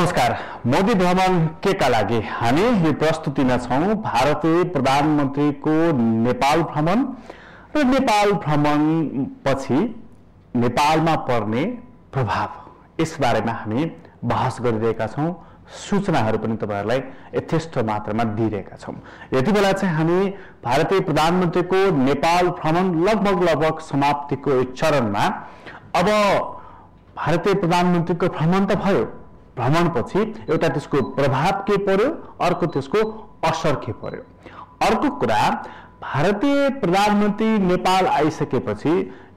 नमस्कार। मोदी भ्रमण के का लागि हामी यो प्रस्तुतिमा छौं। भारतीय प्रधानमन्त्रीको नेपाल भ्रमण र नेपाल भ्रमण पछि नेपालमा पर्ने प्रभाव, यस बारेमा हामी बहस गरिरहेका छौं। सूचनाहरू पनि तपाईहरुलाई यथेष्ट मात्रामा दिइरहेका छौं। यति बेला चाहिँ हामी भारतीय प्रधानमन्त्रीको नेपाल भ्रमण लगभग समाप्तिको एक चरणमा। अब भारतीय प्रधानमन्त्रीको भ्रमण त भयो, भ्रमणपछि एउटा त्यसको प्रभाव के पर्यो, अर्को त्यसको असर के पर्यो। अर्को कुरा, भारतीय प्रधानमन्त्री नेपाल आइसकेपछि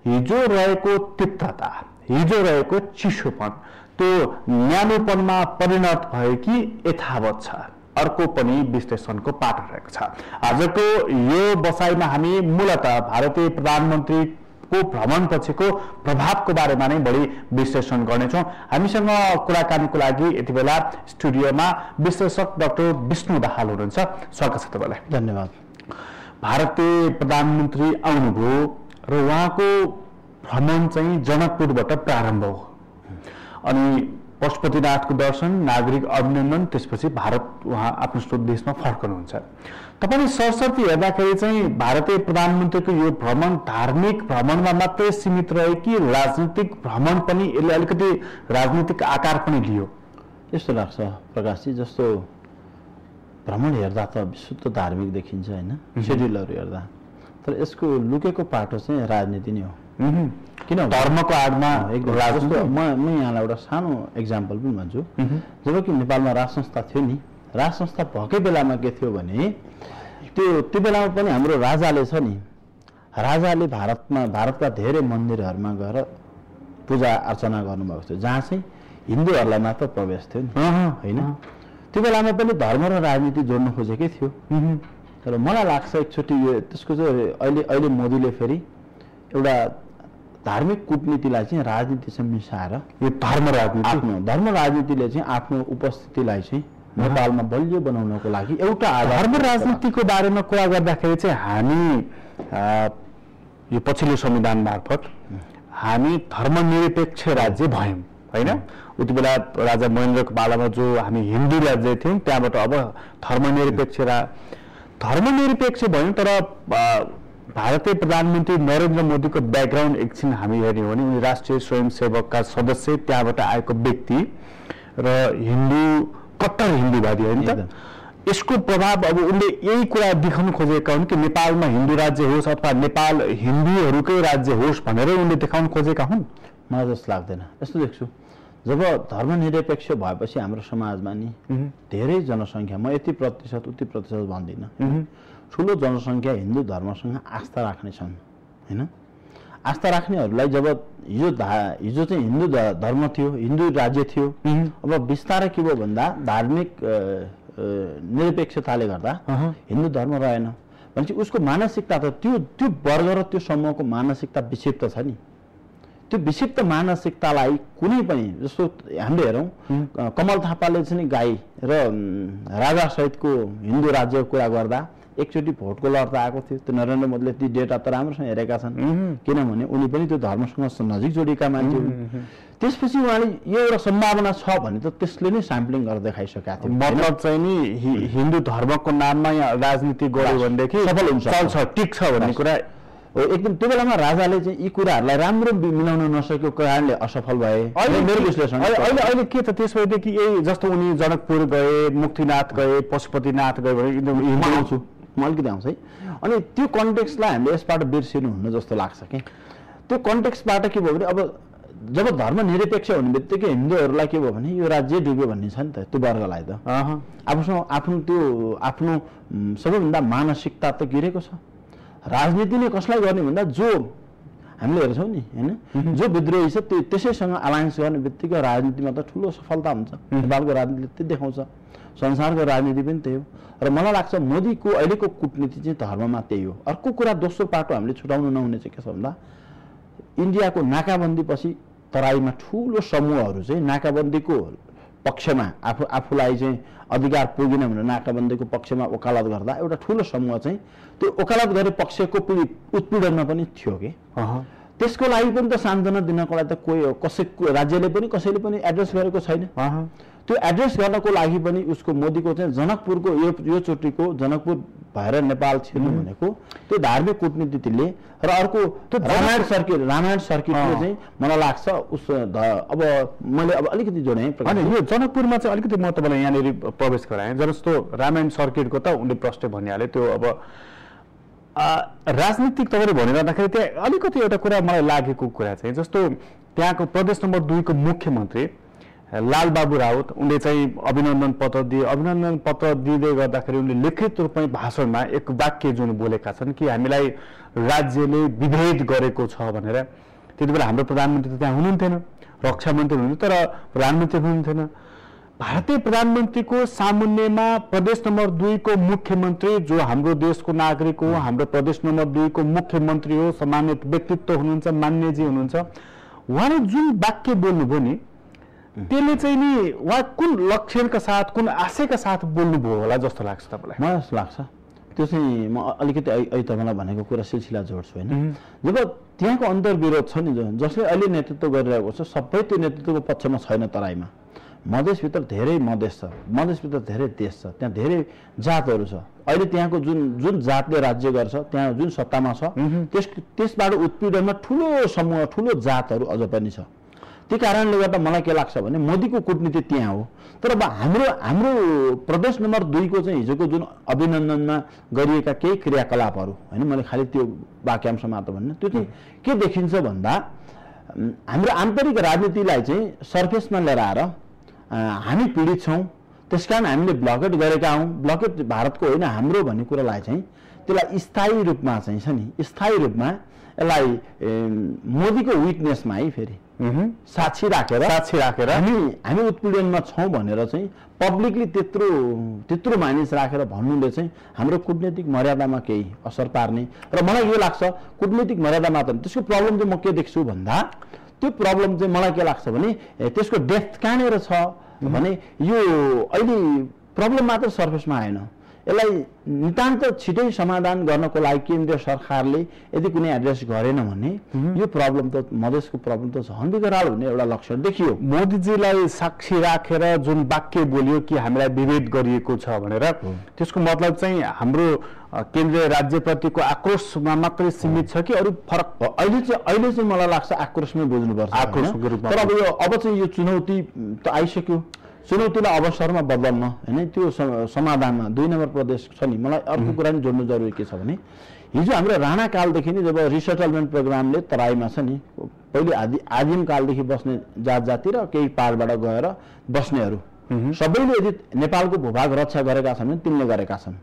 हिजो रहेको तीव्रता, हिजो रहेको चिसोपन त्यो न्यानोपनमा परिणत भयो कि यथावत छ, अर्को पनि विश्लेषणको पाटो रहेको छ। आजको यो बसाइमा हामी मूलतः भारतीय प्रधानमन्त्री को भ्रमण पछिको प्रभावको बारेमा नै बढी विश्लेषण गर्नेछौं। हामीसँग कुराकानीको लागि यति बेला स्टुडियोमा विश्लेषक डाक्टर विष्णु दाहाल हुनुहुन्छ। स्वागत छ तपाईलाई। धन्यवाद। भारतीय प्रधानमन्त्री आउनुभयो र उहाँको भ्रमण चाहिँ जनकपुरबाट प्रारम्भ हो अनि पशुपतिनाथको दर्शन, नागरिक अभिनन्दन, त्यसपछि भारत उहाँ आफ्नो स्वदेशमा फर्कनुहुन्छ। तपाईले सरसर्ती हेर्दाखेरि चाहिँ भारतीय प्रधानमन्त्रीको यो भ्रमण धार्मिक भ्रमणमा मात्रै सीमित रह्यो कि राजनीतिक भ्रमण पनि यसले अलिकति राजनीतिक आकार पनि लियो? यस्तो लाग्छ प्रकाशजी, जस्तो भ्रमण हेर्दा त विशुद्ध धार्मिक देखिन्छ हैन, शेड्युलहरू हेर्दा, तर यसको लुकेको पाटो चाहिँ राजनीति नै हो। किन? धर्मको आडमा एक राजनीति। म यहाँलाई एउटा सानो एक्जाम्पल पनि भन्छु। जब कि नेपालमा राज संस्था थियो नि, राज संस्था भएकै बेलामा के थियो भने त्यो बेलामा पनि हाम्रो राजाले छ नि, राजाले भारतका धेरै मन्दिरहरूमा गएर पूजा अर्चना गर्नुभएको थियो, जहाँ चाहिँ हिन्दूहरूलाई मात्र प्रवेश थियो नि हैन। त्यो बेलामा पनि धर्म र राजनीति जोड्न खोजेकै थियो। तर मलाई लाग्छ एकचोटि यो त्यसको चाहिँ अहिले मोदीले फेरि एउटा धार्मिक कूटनीतिलाई चाहिँ राजनीतिसँग मिसाएर यो धर्म राजनीतिले चाहिँ आफ्नो उपस्थितिलाई चाहिँ नेपालमा बलियो बनाउनको लागि एउटा धर्म राजनीतिको बारेमा कुरा गर्दाखेरि चाहिँ हामी यो पछिल्लो संविधान मार्फत हामी धर्मनिरपेक्ष राज्य भयौं हैन। उति बेला राजा महेन्द्रको पालामा जो हामी हिन्दू राज्य थियौं, त्यहाँबाट अब धर्मनिरपेक्ष भयौं। तर भारतीय प्रधानमन्त्री नरेन्द्र मोदीको ब्याकग्राउन्ड एकछिन हामी हेर्यौं भने उनी राष्ट्रिय स्वयंसेवकका सदस्य, त्यहाँबाट आएको व्यक्ति र कट्टर हिन्दूवादी होइन त। यसको प्रभाव अब उनले यही कुरा देखाउन खोजेका हुन् कि नेपालमा हिन्दू राज्य होस् अथवा नेपाल हिन्दूहरूकै राज्य होस् भनेर उनले देखाउन खोजेका हुन्? मलाई जस्तो लाग्दैन। यस्तो देख्छु, जब धर्मनिरपेक्ष भएपछि हाम्रो समाजमा नि धेरै जनसङ्ख्या, म यति प्रतिशत उति प्रतिशत भन्दिनँ, ठुलो जनसङ्ख्या हिन्दू धर्मसँग आस्था राख्ने छन् हैन। आस्था राख्नेहरूलाई जब हिजो चाहिँ हिन्दू धर्म थियो, हिन्दू राज्य थियो, अब बिस्तारै के भयो भन्दा धार्मिक निरपेक्षताले गर्दा हिन्दू धर्म रहेन भनेपछि उसको मानसिकता त त्यो वर्ग र त्यो समूहको मानसिकता विक्षिप्त छ नि। त्यो विक्षिप्त मानसिकतालाई कुनै पनि, जस्तो हामीले हेरौँ कमल थापाले चाहिँ गाई र राजा सहितको हिन्दू राज्यको कुरा गर्दा एकचोटि भोटको लड्ता आएको थियो। त्यो नरेन्द्र मोदीले ती डेटा त राम्रोसँग हेरेका छन्, किनभने उनी पनि त्यो धर्मसँग नजिक जोडिएका मान्छे हुन्। त्यसपछि उहाँले यो एउटा सम्भावना छ भने त त्यसले नै स्याम्पलिङ गरेर देखाइसकेका थियो। मतलब चाहिँ नि हिन्दू धर्मको नाममा यहाँ राजनीति गर्यो भनेदेखि सफल हुन्छ, चल्छ, टिक्छ भन्ने कुरा एकदम। त्यो बेलामा राजाले चाहिँ यी कुराहरूलाई राम्रो मिलाउन नसकेको कारणले असफल भए। मेरो विश्लेषण अहिले के त त्यसो भएदेखि यही जस्तो उनी जनकपुर गए, मुक्तिनाथ गए, पशुपतिनाथ गए भने एकदम आउँछु म अलिकति आउँछ है। अनि त्यो कन्टेक्स्टलाई हामीले यसबाट बिर्सिनु हुन्न जस्तो लाग्छ कि त्यो कन्टेक्स्टबाट के भयो भने अब जब धर्मनिरपेक्ष हुने बित्तिकै हिन्दूहरूलाई के भयो भने यो राज्य डुब्यो भन्ने छ नि त, त्यो वर्गलाई त आफ्नो सबैभन्दा मानसिकता त गिरेको छ। राजनीतिले कसलाई गर्ने भन्दा जो हामीले हेर्छौँ नि हैन, जो विद्रोही छ त्यसैसँग अलायन्स गर्ने बित्तिकै राजनीतिमा त ठुलो सफलता हुन्छ। नेपालको राजनीतिले त्यही देखाउँछ, संसारको राजनीति पनि त्यही हो। र मलाई लाग्छ मोदीको अहिलेको कूटनीति चाहिँ धर्ममा त्यही हो। अर्को कुरा, दोस्रो पाटो हामीले छुटाउनु नहुने चाहिँ के छ भन्दा इन्डियाको नाकाबन्दी पछि तराईमा ठुलो समूहहरू चाहिँ नाकाबन्दीको पक्षमा आफूलाई चाहिँ अधिकार पुगेन भनेर नाकाबन्दीको पक्षमा वकालत गर्दा एउटा ठुलो समूह चाहिँ त्यो वकालत गरे पक्षको उत्पीडनमा पनि थियो के। त्यसको लागि पनि त सान्त्वना दिनको लागि त कोही कसैको राज्यले पनि कसैले पनि एड्रेस गरेको छैन। त्यो एड्रेस गर्नको लागि पनि उसको मोदीको चाहिँ जनकपुरको यो चोटिको जनकपुर भएर नेपाल छिर्नु भनेको त्यो धार्मिक कूटनीतिले र अर्को रामायण सर्किटले चाहिँ मलाई लाग्छ उस अब मैले अब अलिकति जोडेँ अनि यो जनकपुरमा चाहिँ अलिकति म तपाईँलाई यहाँनिर प्रवेश गराएँ जस्तो रामायण सर्किटको त उनले प्रश्न भनिहाले त्यो अब राजनीतिक तपाईँले भनिरहँदाखेरि त्यहाँ अलिकति एउटा कुरा मलाई लागेको कुरा चाहिँ जस्तो त्यहाँको प्रदेश नम्बर 2 को मुख्यमन्त्री लालबाबु राउत उनले चाहिँ अभिनन्दन पत्र दिँदै गर्दाखेरि उनले लिखित रूपमै भाषणमा एक वाक्य जुन बोलेका छन् कि हामीलाई राज्यले विभेद गरेको छ भनेर। त्यति बेला हाम्रो प्रधानमन्त्री त त्यहाँ हुनुहुन्थेन, रक्षा मन्त्री हुनुहुन्थ्यो तर प्रधानमन्त्री हुनुहुन्थेन। भारतीय प्रधानमन्त्रीको सामुन्नेमा प्रदेश नम्बर 2 को मुख्यमन्त्री जो हाम्रो देशको नागरिक हो, हाम्रो प्रदेश नम्बर 2 को मुख्यमन्त्री हो, सम्मानित व्यक्तित्व हुनुहुन्छ, मान्यजी हुनुहुन्छ, उहाँले जुन वाक्य बोल्नुभयो नि त्यसले चाहिँ नि उहाँ कुन लक्ष्यका साथ कुन आशयका साथ बोल्नुभयो होला जस्तो लाग्छ तपाईँलाई? मलाई जस्तो लाग्छ त्यो चाहिँ म अलिकति अहिले तपाईँलाई भनेको कुरा सिलसिला जोड्छु होइन। जब त्यहाँको अन्तर्विरोध छ नि जसले अहिले नेतृत्व गरिरहेको छ सबै त्यो नेतृत्वको पक्षमा छैन। तराईमा मधेसभित्र धेरै मधेस छ, मधेसभित्र धेरै देश छ, त्यहाँ धेरै जातहरू छ। अहिले त्यहाँको जुन जातले राज्य गर्छ त्यहाँ जुन सत्तामा छ त्यसबाट उत्पीडनमा ठुलो समूह ठुलो जातहरू अझ पनि छ। त्यो कारणले गर्दा मलाई के लाग्छ भने मोदीको कूटनीति त्यहाँ हो। तर अब हाम्रो प्रदेश नम्बर 2 को चाहिँ हिजोको जुन अभिनन्दनमा गरिएका केही क्रियाकलापहरू होइन, मैले खालि त्यो वाक्यांश मात्र भन्नु, त्यो चाहिँ के देखिन्छ भन्दा हाम्रो आन्तरिक राजनीतिलाई चाहिँ सर्फेसमा लिएर आएर हामी पीडित छौँ त्यसकारण हामीले ब्लकेट गरेका हौँ, ब्लकेट भारतको होइन हाम्रो भन्ने कुरालाई चाहिँ त्यसलाई स्थायी रूपमा चाहिँ छ नि स्थायी रूपमा यसलाई मोदीको विटनेसमा है फेरि साक्षी राखेर हामी उत्पीडनमा छौँ भनेर चाहिँ पब्लिकली त्यत्रो मानिस राखेर भन्नुले चाहिँ हाम्रो कूटनीतिक मर्यादामा केही असर पार्ने र मलाई यो लाग्छ कूटनीतिक मर्यादा मात्र त्यसको प्रब्लम चाहिँ म के देख्छु भन्दा त्यो प्रब्लम चाहिँ मलाई के लाग्छ भने त्यसको डेप्थ कहाँनिर छ भने यो अहिले प्रब्लम मात्र सर्फेसमा आएन। यसलाई नितान्त छिटै समाधान गर्नको लागि केन्द्रीय सरकारले यदि कुनै एड्रेस गरेन भने यो प्रब्लम त मधेसको प्रब्लम त झन् बिगराल हुने एउटा लक्षण देखियो। मोदीजीलाई साक्षी राखेर जुन वाक्य बोलियो कि हामीलाई विभेद गरिएको छ भनेर त्यसको मतलब चाहिँ हाम्रो केन्द्रीय राज्यप्रतिको आक्रोशमा मात्रै सीमित छ कि अरू फरक? अहिले चाहिँ मलाई लाग्छ आक्रोशमै बुझ्नुपर्छ आक्रोशको रूपमा। तर अब चाहिँ यो चुनौती त आइसक्यो, चुनौतीलाई अवसरमा बदल्न होइन त्यो समाधानमा 2 नम्बर प्रदेश छ नि। मलाई अर्को कुरा नि जोड्नु जरुरी के छ भने हिजो हाम्रो राणा कालदेखि नै जब रिसेटलमेन्ट प्रोग्रामले तराईमा छ नि पहिले आदिम कालदेखि बस्ने जाति र केही पाहाडबाट गएर बस्नेहरू सबैले यदि नेपालको भूभाग रक्षा गरेका छन् भने तिनले गरेका छन्।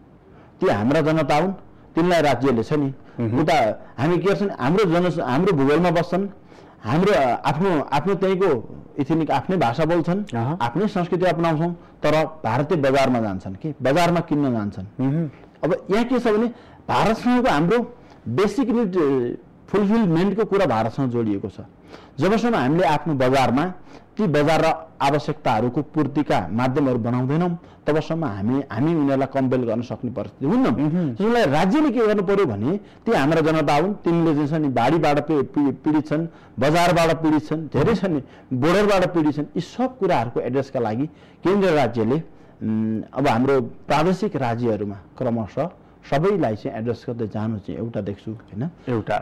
ती हाम्रा जनता हुन्, तिनलाई राज्यले छ नि। उता हामी के गर्छन् हाम्रो भूगोलमा बस्छन्, हाम्रो आफ्नो त्यहीँको इथिनिक आफ्नै भाषा बोल्छन्, आफ्नै संस्कृति अपनाउँछौँ तर भारतीय बजारमा जान्छन् कि बजारमा किन्न जान्छन्। अब यहाँ के छ भने भारतसँगको हाम्रो बेसिक निड फुलफिलमेन्टको कुरा भारतसँग जोडिएको छ। जबसम्म हामीले आफ्नो बजारमा ती बजार र आवश्यकताहरूको पूर्तिका माध्यमहरू बनाउँदैनौँ तबसम्म हामी उनीहरूलाई कम्पेल गर्न सक्ने परिस्थिति हुन्न। त्यसलाई राज्यले के गर्नु पर्यो भने ती हाम्रा जनता हुन्, तिनले चाहिँ छ नि बाढीबाट पीडित छन्, बजारबाट पीडित छन्, धेरै छन् नि बोर्डरबाट पीडित छन्। यी सब कुराहरूको एड्रेसका लागि केन्द्रीय राज्यले अब हाम्रो प्रादेशिक राज्यहरूमा क्रमशः सबैलाई चाहिँ एड्रेस गर्दै जानु चाहिँ एउटा देख्छु होइन। एउटा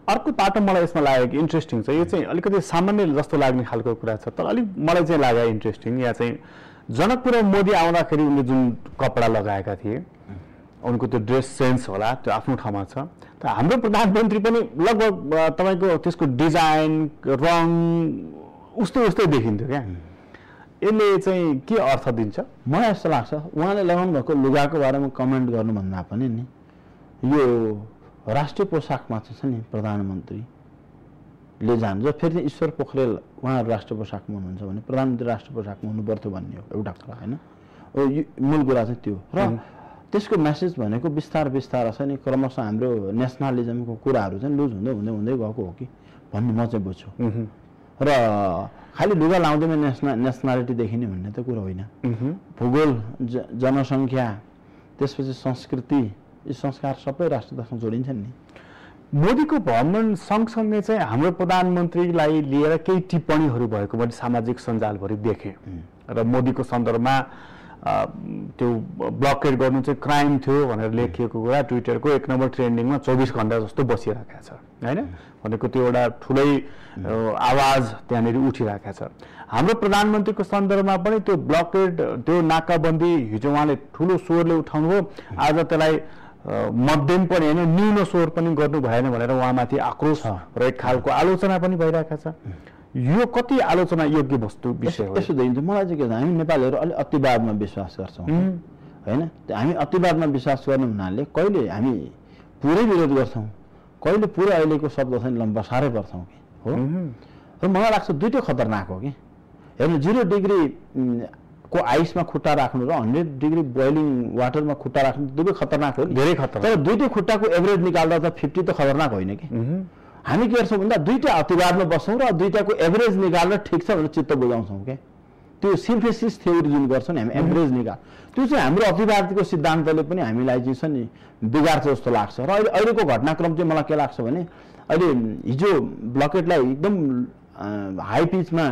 अर्को पाटो मलाई यसमा लाग्यो कि इन्ट्रेस्टिङ छ, यो चाहिँ अलिकति सामान्य जस्तो लाग्ने खालको कुरा छ तर अलिक मलाई चाहिँ लाग्यो इन्ट्रेस्टिङ। यहाँ चाहिँ जनकपुरमा मोदी आउँदाखेरि उनले जुन कपडा लगाएका थिए उनको त्यो ड्रेस सेन्स होला त्यो आफ्नो ठाउँमा छ। तर हाम्रो प्रधानमन्त्री पनि लगभग तपाईँको त्यसको डिजाइन रङ उस्तै देखिन्थ्यो क्या। यसले चाहिँ के अर्थ दिन्छ? मलाई यस्तो लाग्छ उहाँले लगाउनु भएको लुगाको बारेमा कमेन्ट गर्नुभन्दा पनि नि यो राष्ट्रिय पोसाकमा चाहिँ छ नि प्रधानमन्त्रीले जान्छ। फेरि ईश्वर पोखरेल उहाँहरू राष्ट्रिय पोसाकमा हुनुहुन्छ भने प्रधानमन्त्री राष्ट्रिय पोसाकमा हुनुपर्थ्यो भन्ने हो एउटा कुरा होइन। मूल कुरा चाहिँ त्यो र त्यसको मेसेज भनेको बिस्तार छ नि क्रमशः हाम्रो नेसनलिजमको कुराहरू चाहिँ लुज हुँदै गएको हो कि भन्ने म चाहिँ बुझ्छु। र खालि लुगा लाउँदैमा नेसनालिटी देखिने भन्ने त कुरा होइन। भूगोल जनसङ्ख्या त्यसपछि संस्कृति यी संस्कार सबै राष्ट्रतासँग जोडिन्छन् नि। मोदीको भ्रमण सँगसँगै चाहिँ हाम्रो प्रधानमन्त्रीलाई लिएर केही टिप्पणीहरू भएको मैले सामाजिक सञ्जालभरि देखेँ। र मोदीको सन्दर्भमा त्यो ब्लकेट गर्नु चाहिँ क्राइम थियो भनेर लेखिएको कुरा ट्विटरको 1 नम्बर ट्रेन्डिङमा 24 घण्टा जस्तो बसिरहेको छ हैन भनेको त्यो एउटा ठुलै आवाज त्यहाँनिर उठिरहेको छ हाम्रो प्रधानमन्त्रीको सन्दर्भमा पनि त्यो ब्लकेट त्यो नाकाबन्दी हिजो उहाँले ठुलो स्वरले उठाउनु हो आज त्यसलाई मध्यम पनि हैन न्यून स्वर पनि गर्नु भएन भनेर उहाँमाथि आक्रोश र एक खालको आलोचना पनि भइरहेको छ यो कति आलोचना योग्य वस्तु विषय हो यसो देखिन्छ मलाई चाहिँ के छ हामी नेपालीहरु अलि अतिवादमा विश्वास गर्छौं हैन हामी अतिवादमा विश्वास गर्ने हुनाले कहिले हामी पुरै विरोध गर्छौं कहिले पुरै अहिलेको शब्द चाहिँ लम्बसारै पर्छौं कि हो र मलाई लाग्छ दुईटै खतरनाक हो कि हेर्नु 0 डिग्री को आइसमा खुट्टा राख्नु र 100 डिग्री बोइलिङ वाटरमा खुट्टा राख्नु दुवै खतरनाक हो धेरै खतरनाक तर दुईटै खुट्टाको एभरेज निकाल्दा त 50 त खतरनाक होइन कि हामी के गर्छौं भन्दा दुईटा अतिवादमा बस्छौं र दुईटाको एभरेज निकालेर ठीक छ भनेर चित्त बुझाउँछौं के त्यो सिन्थेसिस थ्योरी जुन गर्छौं नि हामी एभरेज निकाल त्यो चाहिँ हाम्रो अतिवादको सिद्धान्तले पनि हामीलाई चाहिँ छ नि बिगार्छ जस्तो लाग्छ र अहिलेको घटनाक्रम चाहिँ मलाई के लाग्छ भने अहिले हिजो ब्लकेटलाई एकदम हाई पिचमा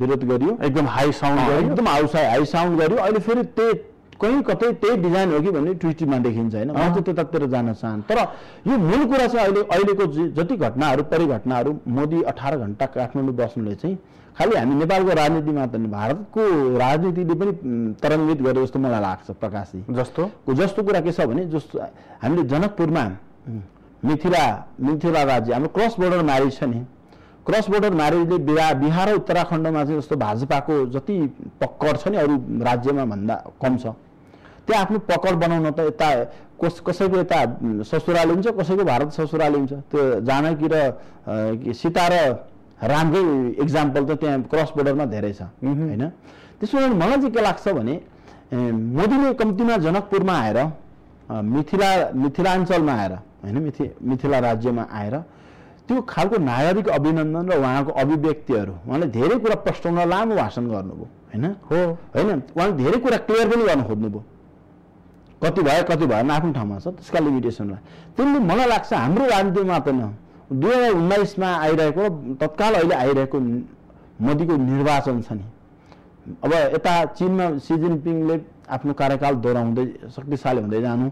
विरोध गरियो एकदम हाई साउन्ड गरियो एकदम हाई साउन्ड गरियो अहिले फेरि कहीं कतै त्यही डिजाइन हो कि भन्ने ट्विटमा देखिन्छ हैन म चाहिँ त्यतातिर जान चाहन्छु तर यो मूल कुरा चाहिँ अहिलेको जति घटनाहरू परिघटनाहरू मोदी 18 घण्टा काठमाडौँ बस्नुले चाहिँ खालि हामी नेपालको राजनीति मात्र हैन भारतको राजनीतिले पनि तरङ्गित गरे जस्तो मलाई लाग्छ प्रकाशजी जस्तो कुरा के छ भने जस्तो हामीले जनकपुरमा मिथिला राज्य हाम्रो क्रस बोर्डर म्यारेज छ नि क्रस बोर्डर म्यारेजले बिहार र उत्तराखण्डमा चाहिँ जस्तो भाजपाको जति पकड छ नि अरू राज्यमा भन्दा कम छ त्यहाँ आफ्नो पकड बनाउन त यता कसैको यता ससुराली हुन्छ कसैको भारत ससुराली हुन्छ त्यो जानकी र सीता र रामकै इक्जाम्पल त त्यहाँ क्रस बोर्डरमा धेरै छ हैन त्यसैले मलाई चाहिँ के लाग्छ भने मोदीले कम्तीमा जनकपुरमा आएर मिथिलाञ्चलमा आएर हैन मिथिला राज्यमा आएर त्यो खालको नागरिक अभिनन्दन र उहाँको अभिव्यक्तिहरू उहाँले धेरै कुरा प्रश्न लामो भाषण गर्नुभयो हैन हो हैन उहाँले धेरै कुरा क्लियर पनि गर्न खोज्नुभयो कति भयो आफ्नो ठाउँमा छ त्यसका लिमिटेसनलाई त्यसले मलाई लाग्छ हाम्रो राजनीतिमा मात्र न 2019 मा आइरहेको तत्काल अहिले आइरहेको मोदीको निर्वाचन छ नि अब यता चीनमा सी जिनपिङले आफ्नो कार्यकाल दोहोऱ्याउँदै शक्तिशाली हुँदै जानु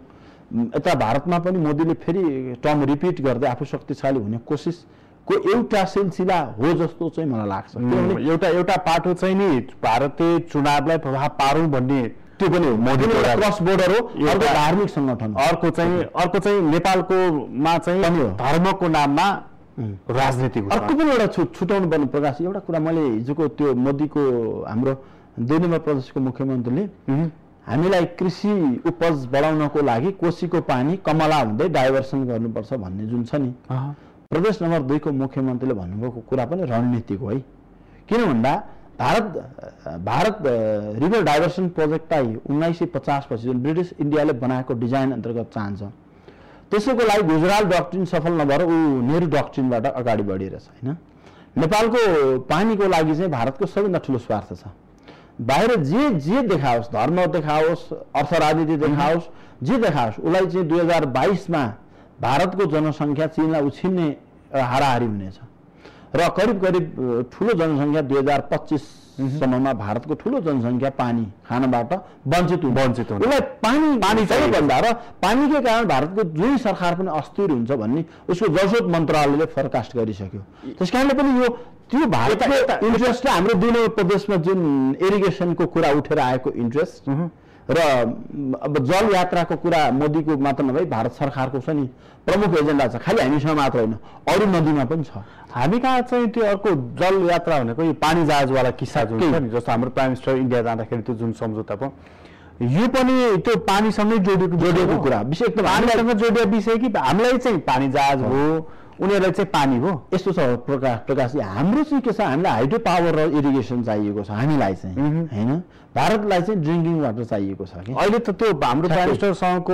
यता भारतमा पनि मोदीले फेरि टर्म रिपिट गर्दै आफू शक्तिशाली हुने कोसिसको एउटा सिलसिला हो जस्तो चाहिँ मलाई लाग्छ किनभने एउटा पाटो चाहिँ नि भारतीय चुनावलाई प्रभाव पारौं भन्ने त्यो पनि हो मोदीको क्रस बोर्डर हो एउटा धार्मिक संगठन अर्को चाहिँ नेपालको मा चाहिँ धर्मको नाममा राजनीति अर्को पनि एउटा छुटाउनु पर्ने प्रकाश एउटा कुरा मैले हिजोको त्यो मोदीको हाम्रो 2 नम्बर प्रदेशको मुख्यमन्त्रीले हामीलाई कृषि उपज बढाउनको लागि कोसीको पानी कमला हुँदै डाइभर्सन गर्नुपर्छ भन्ने जुन छ नि प्रदेश नम्बर 2 को मुख्यमन्त्रीले भन्नुभएको कुरा पनि रणनीतिक हो है किन भन्दा भारत रिभर डाइभर्सन प्रोजेक्टलाई 1950 पछि जुन ब्रिटिस इन्डियाले बनाएको डिजाइन अन्तर्गत चाहन्छ त्यसैको लागि गुजरात डक्ट्रिन सफल नभएर ऊ नेहरू डक्ट्रिनबाट अगाडि बढिरहेछ हैन नेपालको पानीको लागि चाहिँ भारतको सबैभन्दा ठूलो स्वार्थ छ बाहिर जे देखाओस् धर्म देखाओस् अर्थ राजनीति देखाओस् जे देखाओस् उलाई चाहिँ 2022 मा भारतको जनसंख्या चीनलाई उछिन्ने हाराहारी हुनेछ र करिब ठूलो जनसंख्या 2025 सम्ममा भारतको ठूलो जनसंख्या पानी खानबाट वञ्चित हुने उलाई पानी चाहिँ भन्दा र पानीकै कारण भारतको जुन सरकार पनि अस्थिर हुन्छ भन्ने उसको जलस्रोत मन्त्रालयले फोरकास्ट गरिसक्यो त्यसकारणले पनि यो त्यो भारतको इन्ट्रेस्ट हाम्रो 2 नम्बर प्रदेशमा जुन इरिगेसनको कुरा उठेर आएको इन्ट्रेस्ट र अब जल यात्राको कुरा मोदीको मात्र नभई भारत सरकारको छ नि प्रमुख एजेन्डा छ खाली हामीसँग मात्र होइन अरू नदीमा पनि छ हामी कहाँ चाहिँ त्यो अर्को जल यात्रा भनेको यो पानी जहाजवाला किस्सा जुन छ नि जस्तो हाम्रो प्राइम मिनिस्टर इन्डिया जाँदाखेरि त्यो जुन सम्झौता भयो यो पनि त्यो पानीसँगै जोडिएको कुरा विषय एकदम हामीसँग जोडिएको विषय कि हामीलाई चाहिँ पानी जहाज हो उनीहरुलाई चाहिँ पानी हो यस्तो छ प्रकाश हाम्रो चाहिँ के छ हामीलाई हाइड्रो पावर र इरिगेसन चाहिएको छ हामीलाई चाहिँ हैन भारतलाई चाहिँ ड्रिंकिङ वाटर चाहिएको छ कि अहिले त त्यो हाम्रो प्राइम मिनिस्टर सँगको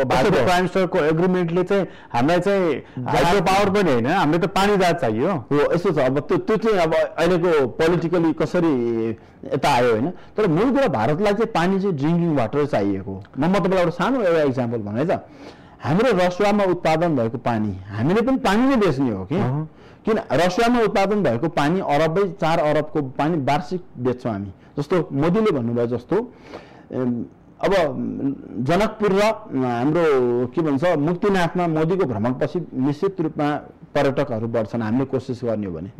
भारतको प्राइम मिनिस्टरको एग्रीमेन्टले चाहिँ हामीलाई चाहिँ हाइड्रो पावर पनि हैन हामीले त पानी जहाज चाहियो हो यस्तो छ अब त्यो चाहिँ अब अहिलेको पोलिटिकली कसरी यता आयो हैन तर मूल कुरा भारतलाई चाहिँ पानी चाहिँ ड्रिंकिङ वाटर चाहिएको म तपाईलाई एउटा सानो एउटा एक्जाम्पल भने त हाम्रो रसुवामा उत्पादन भएको पानी हामीले पनि पानी नै बेच्ने हो कि किन रसियामा उत्पादन भएको पानी अरबै 4 अरबको पानी वार्षिक बेच्छौँ हामी। जस्तो मोदीले भन्नुभयो जस्तो अब जनकपुर र हाम्रो के भन्छ मुक्तिनाथमा मोदीको भ्रमणपछि निश्चित रूपमा पर्यटकहरू बढ्छन्। हामीले कोसिस गर्ने हो भने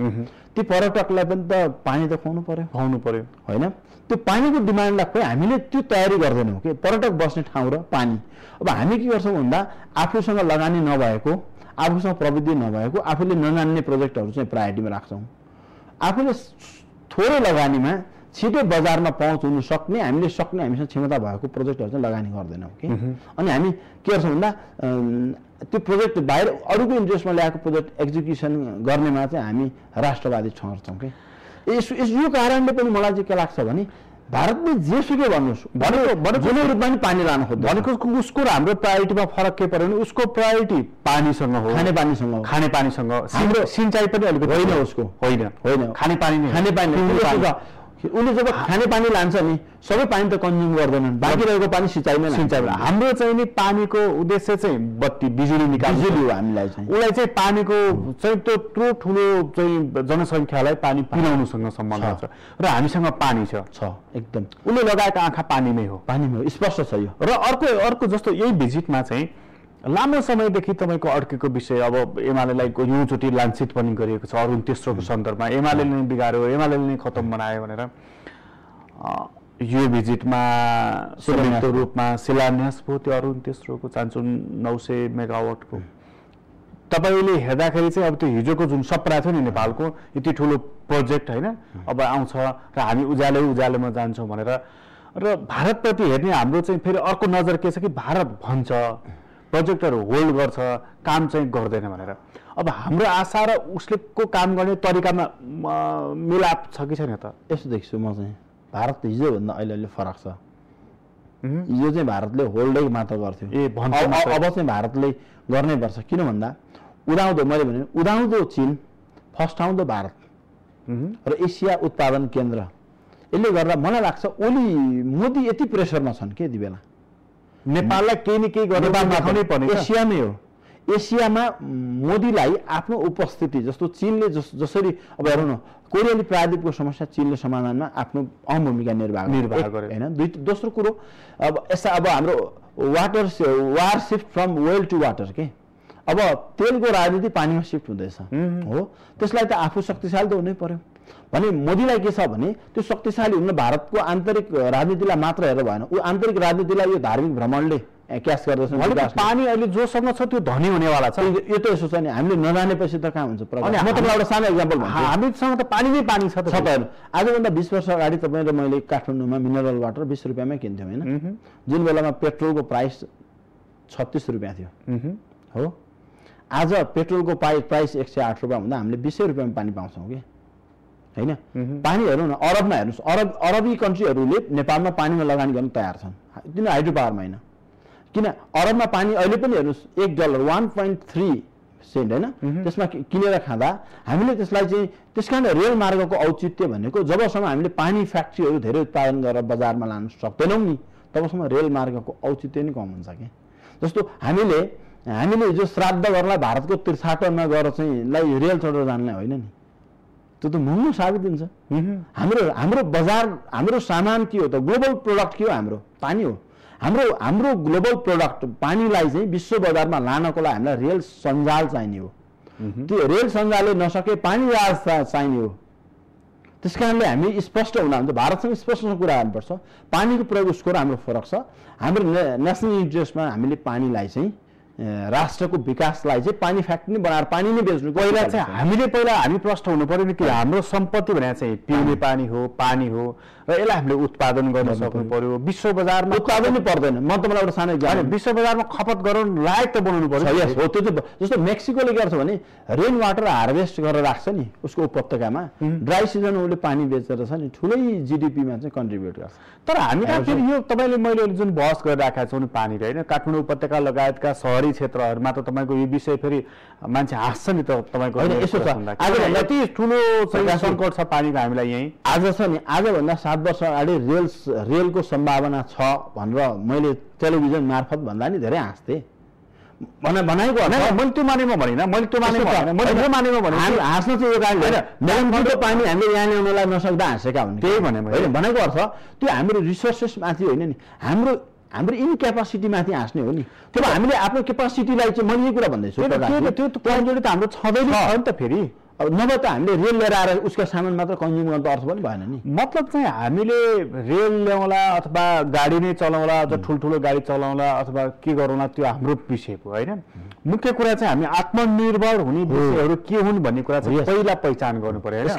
ती पर्यटकलाई पनि त पानी त खुवाउनु पर्यो होइन। त्यो पानीको डिमान्डलाई खोइ हामीले त्यो तयारी गर्दैनौँ कि पर्यटक बस्ने ठाउँ र पानी। अब हामी के गर्छौँ भन्दा आफूसँग लगानी नभएको, आफूसँग प्रविधि नभएको, आफूले नजान्ने प्रोजेक्टहरू चाहिँ प्रायोरिटीमा राख्छौँ। आफूले थोरै लगानीमा छिटो बजारमा पहुँच हुन सक्ने, हामीले हामीसँग क्षमता भएको प्रोजेक्टहरू चाहिँ लगानी गर्दैनौँ कि। अनि हामी के गर्छौँ भन्दा त्यो प्रोजेक्ट बाहिर अरूको इन्ट्रेस्टमा ल्याएको प्रोजेक्ट एक्जिक्युसन गर्नेमा चाहिँ हामी राष्ट्रवादी ठहर्छौँ कि। यो कारणले पनि मलाई चाहिँ के लाग्छ भने भारतले जेसुकै भन्नुहोस् जुनै रूपमा पनि पानी लानु खोज्छ भनेको उसको र हाम्रो प्रायोरिटीमा फरक के पर्यो भने उसको प्रायोरिटी पानीसँग हो, खानेपानीसँग। सिँचाइ पनि अलिकति होइन, उसको होइन खानेपानी। उसले जब खानेपानी लान्छ नि सबै पानी त कन्ज्युम गर्दैनन्, बाँकी रहेको पानी सिँचाइमै हाम्रो चाहिँ नि पानीको उद्देश्य चाहिँ बत्ती बिजुली निकाल्नु हो। हामीलाई चाहिँ उसलाई चाहिँ पानीको चाहिँ त्यत्रो ठुलो चाहिँ जनसङ्ख्यालाई पानी पिलाउनुसँग सम्बन्ध छ र हामीसँग पानी छ एकदम। उसले लगाएको आँखा पानीमै हो, स्पष्ट छ यो। र अर्को जस्तो यही भिजिटमा चाहिँ लामो समयदेखि तपाईँको अड्केको विषय अब एमालेलाई योचोटि लाञ्छित पनि गरिएको छ अरुण तेस्रोको सन्दर्भमा। एमाले नै बिगार्यो, एमाले नै खतम बनायो भनेर यो भिजिटमा संयुक्त रूपमा शिलान्यास भयो त्यो अरुण तेस्रोको 900 मेगावाटको। तपाईँले हेर्दाखेरि चाहिँ अब त्यो हिजोको जुन सपना थियो नि नेपालको यति ठुलो प्रोजेक्ट होइन अब आउँछ र हामी उज्यालोमा जान्छौँ भनेर, र भारतप्रति हेर्ने हाम्रो चाहिँ फेरि अर्को नजर के छ कि भारत भन्छ प्रोजेक्टहरू होल्ड गर्छ, काम चाहिँ गर्दैन भनेर। अब हाम्रो आशा र उसले को काम गर्ने तरिकामा मिलाप छ कि छैन त? यस्तो देख्छु म चाहिँ भारत हिजोभन्दा अहिले फरक छ। हिजो चाहिँ भारतले होल्डै मात्र गर्थ्यो, अब चाहिँ भारतले गर्नै पर्छ। किन भन्दा मैले भने उदाउँदो चीन, फस्टाउँदो भारत र एसिया उत्पादन केन्द्र। यसले गर्दा मलाई लाग्छ ओली मोदी यति प्रेसरमा छन् के यति बेला नेपाललाई केही न केही गर्नै पर्ने। एसियामै हो, एसियामा मोदीलाई आफ्नो उपस्थिति जस्तो चीनले जसरी अब हेरौँ न कोरियाली प्रायद्वीपको समस्या चीनले समाधानमा आफ्नो अहम भूमिका निर्वाह गर्यो होइन। दोस्रो कुरो अब हाम्रो war shift from well to water के। अब तेलको राजनीति पानीमा सिफ्ट हुँदैछ हो, त्यसलाई त आफू शक्तिशाली त हुनै पर्यो भने मोदीलाई के छ भने त्यो शक्तिशाली हुन भारतको आन्तरिक राजनीतिलाई मात्र हेरेर भएन, ऊ आन्तरिक राजनीतिलाई यो धार्मिक भ्रमणले क्यास गर्दछ। पानी अहिले जोसँग छ त्यो धनी हुनेवाला छ। यो त यसो छ नि हामीले नजानेपछि त कहाँ हुन्छ। म तपाईँलाई एउटा सानो इक्जाम्पल भन्छु, हामीसँग त पानी नै पानी छ त होइन। आजभन्दा 20 वर्ष अगाडि तपाईँ र मैले काठमाडौँमा मिनरल वाटर 20 रुपियाँमै किन्थ्यौँ होइन, जुन बेलामा पेट्रोलको प्राइस 36 रुपियाँ थियो हो। आज पेट्रोलको प्राइस 108 रुपियाँ हुँदा हामीले 20 रुपियाँमा पानी पाउँछौँ कि होइन। पानी हेरौँ न, अरबमा हेर्नुहोस्, अरबी कन्ट्रीहरूले नेपालमा पानीमा लगानी गर्न तयार छन्, किन हाइड्रो पावरमा होइन। किन अरबमा पानी अहिले पनि हेर्नुहोस् $1 1.3 सेन्ट होइन, त्यसमा किनेर खाँदा हामीले त्यसलाई चाहिँ त्यस कारण रेल मार्गको औचित्य भनेको जबसम्म हामीले पानी फ्याक्ट्रीहरू धेरै उत्पादन गरेर बजारमा लान सक्दैनौँ नि तबसम्म रेल मार्गको औचित्य नै कम हुन्छ कि। जस्तो हामीले जो श्राद्ध गर्नलाई भारतको तीर्थाटनमा गएर चाहिँ रेल चढेर जानलाई होइन नि, त्यो त महँगो साबित हुन्छ। हाम्रो बजार हाम्रो सामान के हो त, ग्लोबल प्रोडक्ट के हो, हाम्रो पानी हो। हाम्रो ग्लोबल प्रोडक्ट पानीलाई चाहिँ विश्व बजारमा लानको लागि हामीलाई रेल सञ्जाल चाहिने हो। त्यो रेल सञ्जालले नसके पानी जहाज चाहिने हो। त्यस कारणले हामी स्पष्ट हुन हुन्छ, भारतसँग स्पष्टसँग कुरा गर्नुपर्छ। पानीको प्रयोग उसको र हाम्रो फरक छ। हाम्रो नेसनल इन्ट्रेस्टमा हामीले पानीलाई चाहिँ राष्ट्रको विकासलाई चाहिँ पानी फ्याक्ट्री बनाएर पानी नै बेच्नु। हामी प्रश्न हुनु पर्यो नि कि हाम्रो सम्पत्ति भने चाहिँ पिउने पानी हो र यसलाई हामीले उत्पादन गर्न सक्नु पर्यो। विश्व बजारमा उत्पादन नै पर्दैन। म तपाईँलाई एउटा सानो एक्जाम्पल, विश्व बजारमा खपत गराउन लायक त बनाउनु पर्यो। हो, त्यो चाहिँ जस्तो मेक्सिकोले गर्छ भने रेन वाटर हार्भेस्ट गरेर राख्छ नि उसको उपत्यकामा, ड्राई सिजन उसले पानी बेचेर छ नि ठुलै जिडिपीमा चाहिँ कन्ट्रिब्युट गर्छ। तर हामी फेरि यो तपाईँले मैले जुन बहस गरिराखेका छौँ नि पानी होइन, काठमाडौँ उपत्यका लगायतका सहरी क्षेत्रहरूमा त तपाईँको यो विषय फेरि मान्छे हाँस्छ नि त तपाईँको। यसो छ आज यति ठुलो सङ्कट छ पानीको हामीलाई यहीँ आज छ नि। आजभन्दा 7 वर्ष अगाडि रेलको सम्भावना छ भनेर मैले टेलिभिजन मार्फत भन्दा नि धेरै हाँस्थेँ। भनेको मैले त्यो मानेमा भनिनँ, मैले त्यो मानेमा भनिनँ, मैले त्यो मानेमा भने हाँस्न चाहिँ यो कारणले मेलनको पानी हामीले यहाँ ल्याउनलाई नसक्दा हाँसेका हुन्, त्यही भने होइन। भनेको अर्थ त्यो हाम्रो रिसोर्सेसमाथि होइन नि, हाम्रो इनक्यापासिटीमाथि हाँस्ने हो नि। त्यो हामीले आफ्नो क्यापासिटीलाई चाहिँ मैले यही कुरा भन्दैछु, त्यो कमजोरी त हाम्रो छँदैन नि त फेरि। नभए त हामीले रेल लिएर आएर उसका सामान मात्र कन्ज्युम गर्नु अर्थ पनि भएन नि। मतलब चाहिँ हामीले रेल ल्याउँला अथवा गाडी नै चलाउँला, अथवा ठुल्ठुलो गाडी चलाउँला अथवा के गरौँला, त्यो हाम्रो विषय हो होइन। मुख्य कुरा चाहिँ हामी आत्मनिर्भर हुने विषयहरू के हुन् भन्ने कुरा चाहिँ पहिला पहिचान गर्नु पर्यो।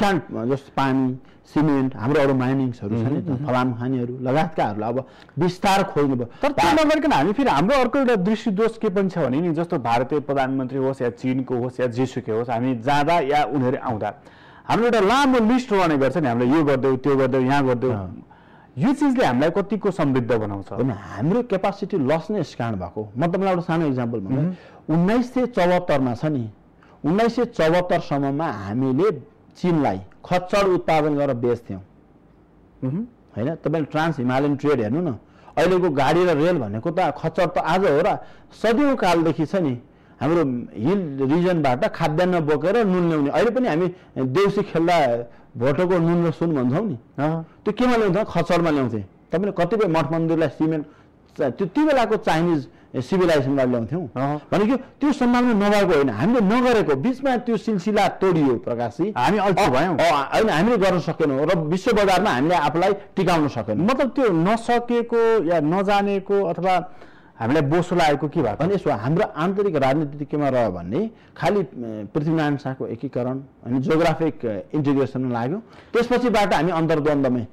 जस्तो पानी, सिमेन्ट, हाम्रो अरू माइनिङ्सहरू छ नि त, फलाम खानीहरू लगायतकाहरूलाई अब विस्तार खोज्नु पर्यो। तर त्यो नगरिकन हामी फेरि हाम्रो अर्को एउटा दृष्टि दोष के पनि छ भने नि, जस्तो भारतीय प्रधानमन्त्री होस् या चीनको होस् या जेसुकै होस्, हामी जाँदा या उनीहरू आउँदा हाम्रो एउटा लामो लिस्ट रहने गर्छ नि, हामीले यो गरिदेऊ त्यो गरिदेऊ यहाँ गरिदेऊ। यो चिजले हामीलाई कतिको समृद्ध बनाउँछ। हाम्रो क्यापासिटी लस नै यस कारण भएको। म तपाईँलाई एउटा सानो इक्जाम्पल भन्छु। 1974 छ नि, 1974 सम्ममा हामीले चीनलाई खच्चड उत्पादन गरेर बेच्थ्यौँ होइन। तपाईँले ट्रान्स हिमालयन ट्रेड हेर्नु न, अहिलेको गाडी र रेल भनेको त खच्चड त आज हो र सदियौँ कालदेखि छ नि। हाम्रो हिल रिजनबाट खाद्यान्न बोकेर नुन ल्याउने, अहिले पनि हामी देउसी खेल्दा भोटोको नुन र सुन भन्छौँ नि, त्यो केमा ल्याउँथ्यौँ? खच्चडमा ल्याउँथेँ। तपाईँले कतिपय मठ मन्दिरलाई सिमेन्ट त्यो बेलाको चाइनिज सिभिलाइजेसनबाट ल्याउँथ्यौँ भनेको त्यो सम्भावना नभएको होइन, हामीले नगरेको बिचमा त्यो सिलसिला तोडियो प्रकाशजी, हामी अल्छी भयौँ होइन, हामीले गर्न सकेनौँ र विश्व बजारमा हामीले आफूलाई टिकाउन सकेनौँ। मतलब त्यो नसकेको या नजानेको अथवा हामीलाई बोसो लागेको के भयो भने यसो हाम्रो आन्तरिक राजनीति केमा रह्यो भने खालि पृथ्वीनारायण शाहको एकीकरण अनि जोग्राफिक इन्टिग्रेसन लाग्यो। त्यसपछिबाट हामी अन्तर्द्वन्द्वमै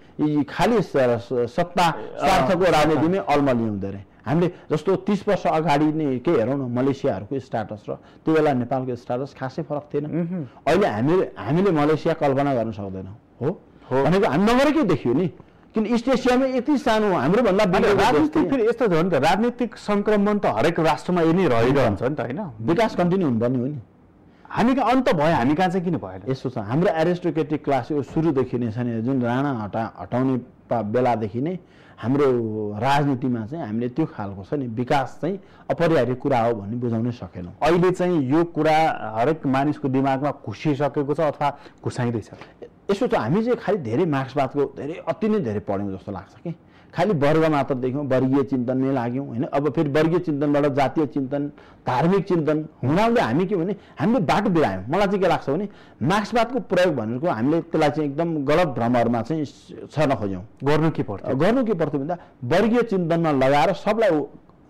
खालि सत्ता स्वार्थको राजनीतिमै अल्मलिउँदै रहे। हामीले जस्तो 30 वर्ष अगाडि नै के हेरौँ न, मलेसियाहरूको स्टाटस र त्यो बेला नेपालको स्टाटस खासै फरक थिएन। अहिले हामीले मलेसिया कल्पना गर्न सक्दैनौँ हो भनेको हामी नगरेकै देखियो नि, किन इस्ट एसियामा यति सानो हाम्रो भन्दा राजनीतिक फेरि यस्तो छ नि त, राजनीतिक संक्रमण त हरेक राष्ट्रमा यही नै रहिरहन्छ नि त होइन। विकास कन्टिन्यू हुनुपर्ने हो नि। हामी कहाँ अन्त भयो, हामी कहाँ चाहिँ किन भएन? यस्तो छ, हाम्रो एरिस्टोक्रेटिक क्लास यो सुरुदेखि नै छ नि, जुन राणा हटाउने बेलादेखि नै हाम्रो राजनीतिमा चाहिँ हामीले त्यो खालको छ नि विकास चाहिँ अपरिहार्य कुरा हो भन्ने बुझाउनै सकेनौँ। अहिले चाहिँ यो कुरा हरेक मानिसको दिमागमा घुसिसकेको छ अथवा घुसाइँदैछ। यसो त हामी चाहिँ खालि धेरै मार्क्सवादको अति नै धेरै पढ्यौँ जस्तो लाग्छ कि, खालि वर्ग मात्र देख्यौँ, वर्गीय चिन्तनमै लाग्यौँ होइन। अब फेरि वर्गीय चिन्तनबाट जातीय चिन्तन, धार्मिक चिन्तन हुनाले हामी के भने हामीले बाटो बिरायौँ। मलाई चाहिँ के लाग्छ भने मार्क्सवादको प्रयोग भनेको हामीले त्यसलाई चाहिँ एकदम गलत भ्रमहरूमा चाहिँ छर्न खोज्यौँ। गर्नु के पर्थ्यो भन्दा वर्गीय चिन्तनमा लगाएर सबलाई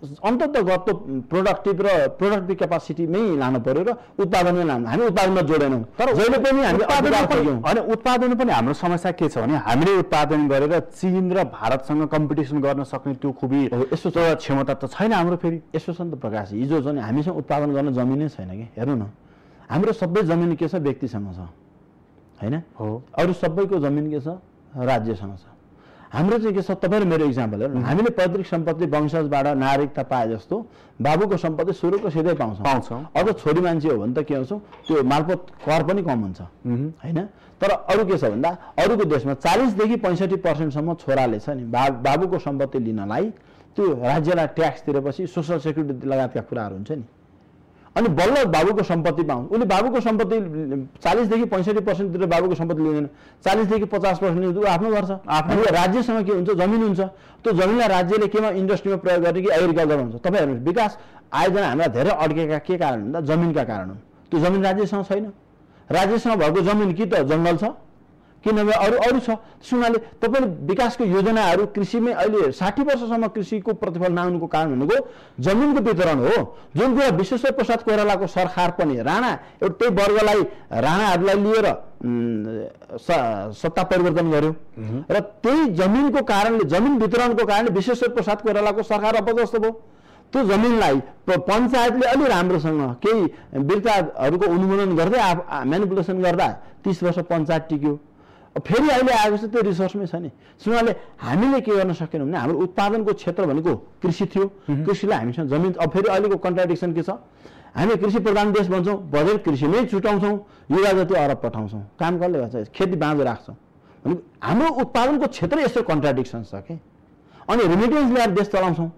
अन्ततगत प्रोडक्टिभ क्यापासिटीमै लानु पर्यो र उत्पादनमै लानु। हामी उत्पादनमा जोडेनौँ, तर जहिले पनि हामी उत्पादन पनि हाम्रो समस्या के छ भने हामीले उत्पादन गरेर चीन र भारतसँग कम्पिटिसन गर्न सक्ने त्यो खुबी यस्तो क्षमता त छैन हाम्रो। फेरि यस्तो छ नि त प्रकाश, हिजो चाहिँ हामीसँग उत्पादन गर्न जमिनै छैन कि। हेर्नु न, हाम्रो सबै जमिन के छ? व्यक्तिसँग छ होइन हो। अरू सबैको जमिन के छ? राज्यसँग छ। हाम्रो चाहिँ के छ? तपाईँले मेरो इक्जाम्पल हेर्नु, हामीले पैतृक सम्पत्ति वंशजबाट नागरिकता पाए जस्तो बाबुको सम्पत्ति सुरुको सिधै पाउँछौँ। अझ छोरी मान्छे हो भने त के हुन्छ, त्यो मालपोत कर पनि कम हुन्छ होइन। तर अरू के छ भन्दा अरूको देशमा 40 देखि 65% छोराले छ नि बाबुको सम्पत्ति लिनलाई त्यो राज्यलाई ट्याक्स तिरेपछि सोसल सेक्युरिटी लगायतका कुराहरू हुन्छ नि, अनि बल्ल बाबुको सम्पत्ति पाउँछ। उसले बाबुको सम्पत्ति 40 देखि 65% तिर बाबुको सम्पत्ति लिँदैन, 40 देखि 50% लिँदैन, आफ्नो गर्छ। आफ्नो राज्यसँग के हुन्छ? जमिन हुन्छ। त्यो जमिनलाई राज्यले केमा इन्डस्ट्रीमा प्रयोग गर्ने कि एग्रिकल्चर हुन्छ? तपाईँ हेर्नुहोस्, विकास आयोजना हामीलाई धेरै अड्केका के कारण भन्दा जमिनका कारण हो। त्यो जमिन राज्यसँग छैन। राज्यसँग भएको जमिन कि त जङ्गल छ कि नभए अरू छ। सुनाले तपाईँले विकासको योजनाहरू कृषिमै अहिले 60 वर्षसम्म कृषिको प्रतिफल नआउनुको कारण भनेको जमिनको वितरण हो। जुन कुरा विश्वेश्वर प्रसाद कोइरालाको सरकार पनि एउटै वर्गलाई राणाहरूलाई लिएर सत्ता परिवर्तन गर्यो र त्यही जमिनको कारणले, जमिन वितरणको कारणले विश्वेश्वर प्रसाद कोइरालाको सरकार अपदस्थ भयो। त्यो जमिनलाई पञ्चायतले अलि राम्रोसँग केही बिर्ताहरूको अनुमोदन गर्दै म्यानिपुलेसन गर्दा 30 वर्ष पञ्चायत टिक्यो। फेरि अहिले आएको छ त्यो रिसोर्समै छ नि। सुनाले हामीले के गर्न सकेनौँ भने हाम्रो उत्पादनको क्षेत्र भनेको कृषि थियो, कृषिलाई हामीसँग जमिन। अब फेरि अहिलेको कन्ट्राडिक्सन के छ? हामी कृषि प्रधान देश भन्छौँ, बजेट कृषिमै छुटाउँछौँ, युवा जति अरब पठाउँछौँ, काम कसले गर्छ? खेती बाँझो राख्छौँ। भने हाम्रो उत्पादनको क्षेत्र यस्तो कन्ट्राडिक्सन छ कि। अनि रेमिटेन्स ल्याएर देश चलाउँछौँ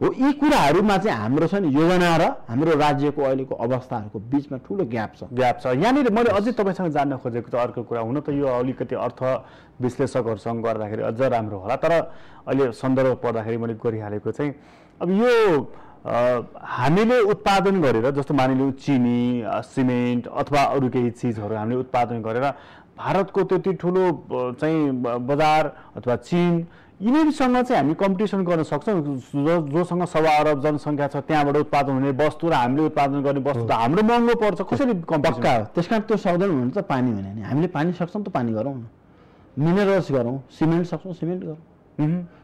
हो यी कुराहरूमा चाहिँ हाम्रो छ नि योजना र हाम्रो राज्यको अहिलेको अवस्थाहरूको बिचमा ठुलो ग्याप छ यहाँनिर मैले अझै तपाईँसँग जान्न खोजेको त अर्को कुरा हुन त यो अलिकति अर्थ विश्लेषकहरूसँग गर्दाखेरि अझ राम्रो होला तर अहिले सन्दर्भ पर्दाखेरि मैले गरिहालेको चाहिँ अब यो हामीले उत्पादन गरेर जस्तो मानिलिउँ चिनी सिमेन्ट अथवा अरू केही चिजहरू हामीले उत्पादन गरेर भारतको त्यति ठुलो चाहिँ बजार अथवा चीन यिनीहरूसँग चाहिँ हामी कम्पिटिसन गर्न सक्छौँ जोसँग 1.25 अरब जनसङ्ख्या छ त्यहाँबाट उत्पादन हुने वस्तु र हामीले उत्पादन गर्ने वस्तु त हाम्रो महँगो पर्छ कसरी पक्का हो त्यस कारण त्यो सक्दैन भने त पानी भने नि हामीले पानी सक्छौँ त पानी गरौँ न मिनरल्स गरौँ सिमेन्ट सक्छौँ सिमेन्ट गरौँ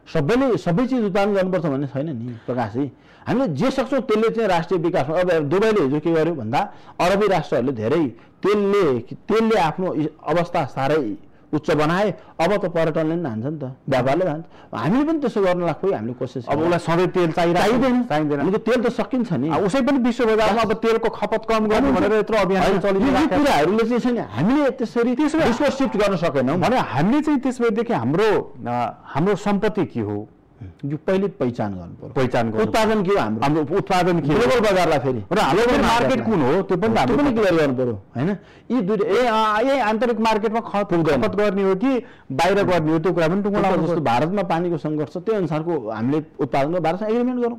सबै चिज उत्पादन गर्नुपर्छ भन्ने छैन नि प्रकाशजी हामीले जे सक्छौँ त्यसले चाहिँ राष्ट्रिय विकासमा अब दुबईले हिजो के गर्यो भन्दा अरबी राष्ट्रहरूले धेरै तेलले आफ्नो अवस्था साह्रै उच्च बनाए अब त पर्यटनले पनि जान्छ नि त व्यापारले जान्छ हामीले पनि त्यसो गर्न लाग्यो हामीले कोसिस अब उसलाई सधैँ तेल चाहिँदैन तेल त सकिन्छ नि उसै पनि विश्व बजारमा अब तेलको खपत कम गर्नु भनेर यत्रो अभियान चलिरहेको कुराहरूले चाहिँ छैन हामीले त्यसरी त्यसको सिफ्ट गर्न सकेनौँ भने हामीले चाहिँ त्यसपछि हाम्रो सम्पत्ति के हो यो पहिले पहिचान गर्नु पर्यो उत्पादन के हो हाम्रो उत्पादन के ग्लोबल बजारलाई फेरि र हाम्रो मार्केट कुन हो त्यो पनि क्लियर गर्नु पर्यो हैन यी दुई आन्तरिक मार्केटमा खपत गर्ने हो कि बाहिर गर्ने हो त्यो कुरा पनि टुङ्गो जस्तो भारतमा पानीको सङ्कट छ त्यो अनुसारको हामीले उत्पादन भारतसँग एग्रिमेन्ट गरौँ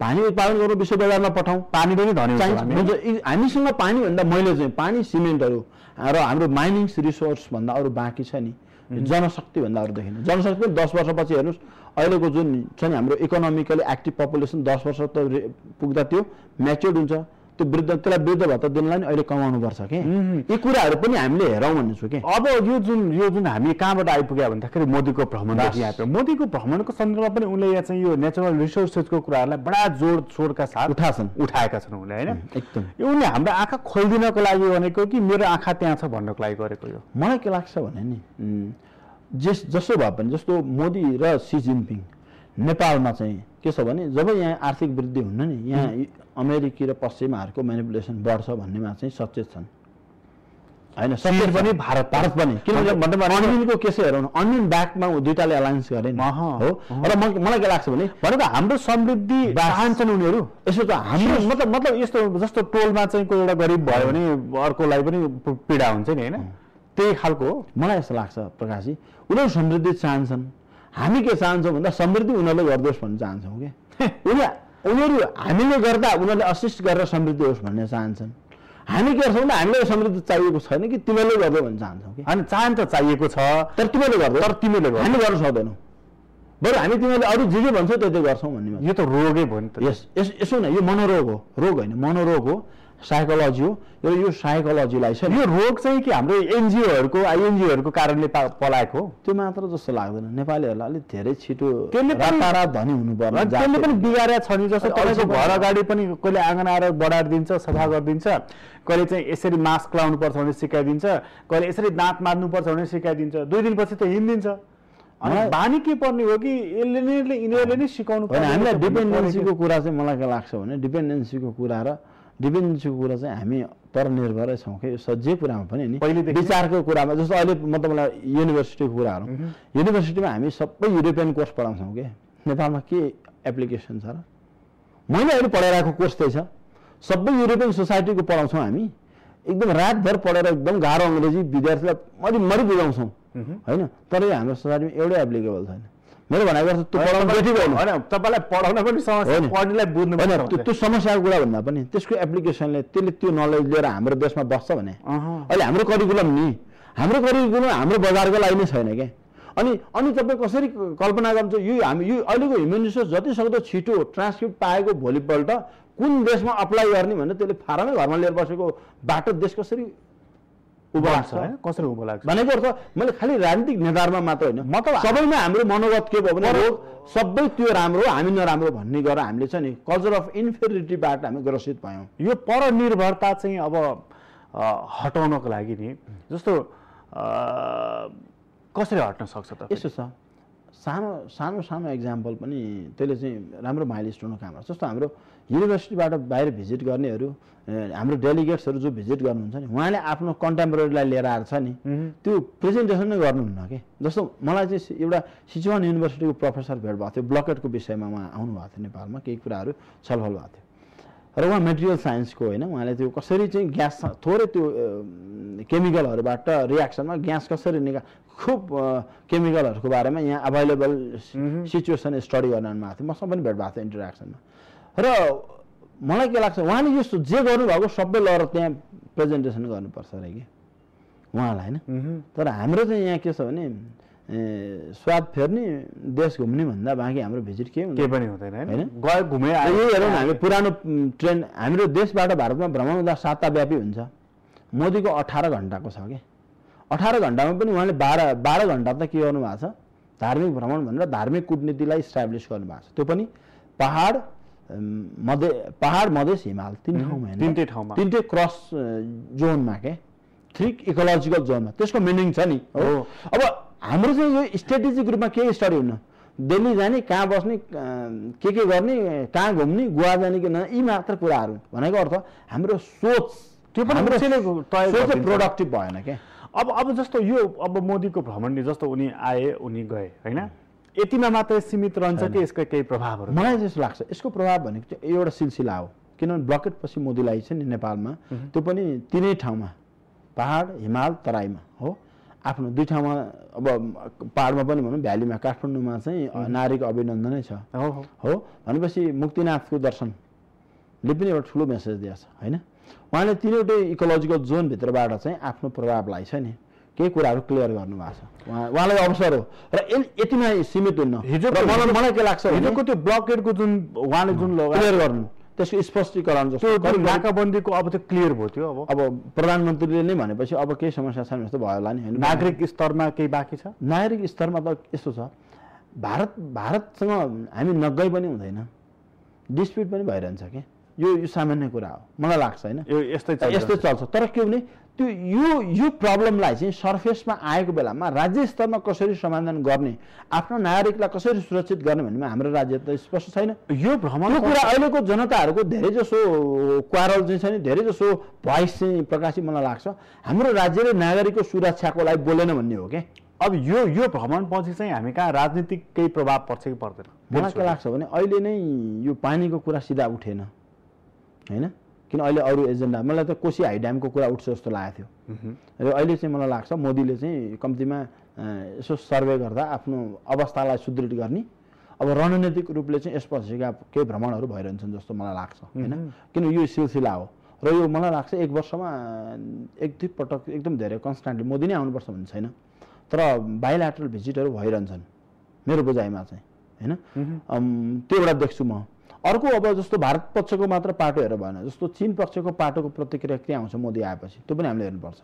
पानी उत्पादन गरौँ विश्व बजारमा पठाउँ पानी पनि धनी हामीसँग पानी भन्दा मैले चाहिँ पानी सिमेन्टहरू र हाम्रो माइनिङ रिसोर्स भन्दा अरू बाँकी छ नि जनशक्ति भन्दा अरू देखिन जनशक्ति पनि 10 वर्षपछि हेर्नुहोस् अहिलेको जुन छ नि हाम्रो इकोनोमिकली एक्टिभ पपुलेसन 10 वर्ष त पुग्दा त्यो म्याच्योर्ड हुन्छ त्यो त्यसलाई वृद्ध भत्ता दिनलाई नि अहिले कमाउनु पर्छ के यी कुराहरू पनि हामीले हेरौँ भन्ने छु कि अब यो जुन हामी कहाँबाट आइपुग्यो भन्दाखेरि मोदीको भ्रमणदेखि आइपुग्यो मोदीको भ्रमणको सन्दर्भमा पनि उनले यहाँ चाहिँ यो नेचुरल रिसोर्सेसको कुराहरूलाई बडा जोडका साथ उठाएका छन् उनले होइन एकदम यो उनले हाम्रो आँखा खोलिदिनको लागि भनेको कि मेरो आँखा त्यहाँ छ भन्नको लागि गरेको यो मलाई के लाग्छ भने नि जसो भए पनि जस्तो मोदी र सी जिनपिङ नेपालमा चाहिँ के छ भने जब यहाँ आर्थिक वृद्धि हुन्न नि यहाँ अमेरिकी र पश्चिमाहरूको म्यानिपुलेसन बढ्छ भन्नेमा चाहिँ सचेत छन् हैन सचेत पनि भारत पनि किनभने अनियनको केस हेरौँ अनियन ब्याकमा दुईटाले एलायन्स गरे हो र मलाई के लाग्छ भने भनेको हाम्रो समृद्धि चाहन्छन् उनीहरू यसो त हाम्रो मतलब यस्तो जस्तो टोलमा चाहिँ कोही एउटा गरिब भयो भने अर्कोलाई पनि पीडा हुन्छ नि हैन त्यही खालको हो मलाई यस्तो लाग्छ प्रकाशजी उनीहरू समृद्धि चाहन्छन् हामी के चाहन्छौँ भन्दा समृद्धि उनीहरूले गरिदियोस् भन्ने चाहन्छौँ कि उनीहरू हामीले गर्दा उनीहरूले असिस्ट गरेर समृद्धि होस् भन्ने चाहन्छन् हामी के गर्छौँ भने हामीलाई समृद्धि चाहिएको छैन कि तिमीहरूले गर्दै भन्ने चाहन्छौँ कि होइन चाहन त चाहिएको छ तर तिमीले गर्दै हामी गर्न सक्दैनौँ बरु हामी तिमीहरूले अरू जे भन्छौ त्यो गर्छौँ भन्ने यो त रोगै भयो नि त यसो न यो मनोरोग हो रोग होइन मनोरोग हो साइकोलोजी हो यो साइकोलोजीलाई छ यो रोग चाहिँ कि हाम्रो एनजिओहरूको कारणले पलाएको हो त्यो मात्र जस्तो लाग्दैन नेपालीहरूलाई अलिक धेरै छिटो रातारात धनी हुनुपर्ने त्यसले पनि बिगारेको छ नि जस्तो तपाईँको घर अगाडि पनि कहिले आँगन आएर बढाइदिन्छ सफा गरिदिन्छ कहिले चाहिँ यसरी मास्क लाउनुपर्छ भने सिकाइदिन्छ कहिले यसरी दाँत मार्नुपर्छ भने सिकाइदिन्छ 2 दिनपछि त हिँड्दिन्छ बानी के पर्ने हो कि यिनीहरूले नै सिकाउनु पर्छ हामीलाई डिपेन्डेन्सीको कुरा चाहिँ मलाई के लाग्छ भने डिपेन्डेन्सीको कुरा चाहिँ हामी पर निर्भरै छौँ कि जे कुरामा पनि नि विचारको कुरामा जस्तो अहिले म तपाईँलाई युनिभर्सिटीको कुराहरू युनिभर्सिटीमा हामी सबै युरोपियन कोर्स पढाउँछौँ कि नेपालमा के एप्लिकेसन छ र मैले अहिले पढाइरहेको कोर्स त्यही छ सबै युरोपियन सोसाइटीको पढाउँछौँ हामी एकदम रातभर पढेर एकदम गाह्रो अङ्ग्रेजी विद्यार्थीलाई मरि बुझाउँछौँ होइन तर यो हाम्रो सोसाइटीमा एउटै एप्लिकेबल छैन मेरो भनेको तपाईँलाई पढाउन पनि समस्या पढ्नेलाई बुझ्नु होइन त्यो समस्याको कुरा भन्दा पनि त्यसको एप्लिकेसनले त्यसले त्यो नलेज लिएर हाम्रो देशमा बस्छ भने अहिले हाम्रो करिकुलम हाम्रो बजारको लागि नै छैन क्या अनि तपाईँ कसरी कल्पना गर्नुहुन्छ यो अहिलेको ह्युमन रिसोर्स जति सक्दो छिटो ट्रान्सक्रिप्ट पाएको भोलिपल्ट कुन देशमा अप्लाई गर्ने भने त्यसले फारमै घरमा लिएर बसेको बाटो देश कसरी कसरी उभो लाग्छ भनेको अर्थ मैले खालि राजनीतिक निर्धारमा मात्र होइन सबैमा हाम्रो मनोगत के भयो भने सबै त्यो राम्रो हामी नराम्रो भन्ने गरेर हामीले चाहिँ नि कल्चर अफ इन्फेरिटिबाट हामी ग्रसित भयौँ यो परनिर्भरता चाहिँ अब हटाउनको लागि नि जस्तो कसरी हट्न सक्छ त यसो छ सानो सानो सानो एक्जाम्पल पनि त्यसले चाहिँ राम्रो माइलस्टोनको काम गर्छ। जस्तो हाम्रो युनिभर्सिटीबाट बाहिर भिजिट गर्नेहरू, हाम्रो डेलिगेट्सहरू जो भिजिट गर्नुहुन्छ नि, उहाँले आफ्नो कन्टेम्पोरेरीलाई लिएर आएर छ नि, त्यो प्रेजेन्टेसन नै गर्नुहुन्न कि। जस्तो मलाई चाहिँ एउटा सिचुवान युनिभर्सिटीको प्रोफेसर भेट भएको थियो, ब्लकेटको विषयमा उहाँ आउनुभएको थियो नेपालमा, केही कुराहरू छलफल भएको थियो र उहाँ मेटेरियल साइन्सको होइन, उहाँले त्यो कसरी चाहिँ ग्यास थोरै त्यो केमिकलहरूबाट रियाक्सनमा ग्यास कसरी खुब केमिकलहरूको बारेमा यहाँ अभाइलेबल सिचुएसन स्टडी गर्न आउनुभएको थियो। मसँग पनि भेट भएको थियो इन्टरेक्सनमा। र मलाई के लाग्छ, उहाँले यस्तो जे गर्नुभएको सबै लगेर त्यहाँ प्रेजेन्टेसन गर्नुपर्छ अरे कि उहाँलाई होइन। तर हाम्रो चाहिँ यहाँ के छ भने स्वाद फेर्ने देश घुम्ने भन्दा बाँकी हाम्रो भिजिट के पनि हुँदैन होइन। गयो घुमे यही हेरौँ हामी पुरानो ट्रेन, हाम्रो देशबाट भारतमा भ्रमण हुँदा साताव्यापी हुन्छ। मोदीको 18 घन्टाको छ कि 18 घन्टामा पनि उहाँले 12 घन्टा त के गर्नुभएको छ, धार्मिक भ्रमण भनेर धार्मिक कूटनीतिलाई इस्टाब्लिस गर्नुभएको छ। त्यो पनि पहाड मधेस हिमाल तिनटै ठाउँमा तिनटै क्रस जोनमा के 3 इकोलोजिकल जोनमा। त्यसको मिनिङ छ नि हो। अब हाम्रो चाहिँ यो स्ट्रेटेजिक रूपमा के स्टडी हुन्न, दिल्ली जाने, कहाँ बस्ने, के गर्ने, कहाँ घुम्ने, गोवा जाने कि न, यी मात्र कुराहरू भनेको अर्थ हाम्रो सोच त्यो पनि प्रोडक्टिभ भएन क्या। अब जस्तो यो अब मोदीको भ्रमणले जस्तो उनी आए उनी गए होइन, यतिमा मात्रै सीमित रहन्छ कि यसको केही प्रभावहरू? मलाई जस्तो लाग्छ यसको प्रभाव भनेको चाहिँ एउटा सिलसिला हो। किनभने ब्लकेट पछि मोदीलाई छ नि नेपालमा, त्यो पनि तिनै ठाउँमा पहाड हिमाल तराईमा हो, आफ्नो 2 ठाउँमा। अब पहाडमा पनि भनौँ भ्यालीमा काठमाडौँमा चाहिँ नारीको अभिनन्दनै छ हो भनेपछि मुक्तिनाथको दर्शनले पनि एउटा ठुलो मेसेज दिएछ होइन। उहाँले तिनवटै इकोलोजिकल जोनभित्रबाट चाहिँ आफ्नो प्रभावलाई छ नि केही कुराहरू क्लियर गर्नुभएको छ। उहाँलाई अवसर हो र यतिमा सीमित हुन्न। हिजो मलाई के लाग्छ, हिजोको त्यो ब्लकेटको जुन उहाँले जुन क्लियर गर्नु, त्यसको स्पष्टीकरण जस्तो नाकाबन्दीको अब त्यो क्लियर भयो। त्यो अब प्रधानमन्त्रीले नै भनेपछि अब केही समस्या छैन जस्तो भयो होला नि होइन। नागरिक स्तरमा केही बाँकी छ? नागरिक स्तरमा त यस्तो छ, भारतसँग हामी नगई पनि हुँदैन, डिस्प्युट पनि भइरहन्छ कि यो सामान्य कुरा हो मलाई लाग्छ होइन। यस्तै चल्छ। तर के भने त्यो यो प्रब्लमलाई चाहिँ सर्फेसमा आएको बेलामा राज्य स्तरमा कसरी समाधान गर्ने, आफ्नो नागरिकलाई कसरी सुरक्षित गर्ने भन्नेमा हाम्रो राज्य त स्पष्ट छैन। यो भ्रमण कुरा अहिलेको जनताहरूको धेरै जसो क्वारल चाहिँ छ नि, धेरै जसो भोइस चाहिँ प्रकाशित मलाई लाग्छ हाम्रो राज्यले नागरिकको सुरक्षाको लागि बोलेन भन्ने हो क्या। अब यो भ्रमण पछि चाहिँ हामी कहाँ राजनीतिक केही प्रभाव पर्छ कि पर्दैन? मलाई के लाग्छ भने अहिले नै यो पानीको कुरा सिधा उठेन होइन, किन अहिले अरू एजेन्डा, मलाई त कोशी हाई ड्यामको कुरा उठ्छ जस्तो लागेको थियो। र अहिले चाहिँ मलाई लाग्छ मोदीले चाहिँ कम्तीमा यसो सर्वे गर्दा आफ्नो अवस्थालाई सुदृढ गर्ने अब रणनीतिक रूपले चाहिँ यसपछिका केही भ्रमणहरू भइरहन्छन् जस्तो मलाई लाग्छ होइन। किन यो सिलसिला हो र यो मलाई लाग्छ 1 वर्षमा 1-2 पटक एकदम धेरै कन्स्ट्यान्टली मोदी नै आउनुपर्छ भन्ने छैन, तर बाइल्याटरल भिजिटहरू भइरहन्छन् मेरो बुझाइमा चाहिँ होइन। त्यो एउटा देख्छु म। अर्को अब जस्तो भारत पक्षको मात्र पाटो हेरेर भएन, जस्तो चीन पक्षको पाटोको प्रतिक्रिया के आउँछ मोदी आएपछि त्यो पनि हामीले हेर्नुपर्छ।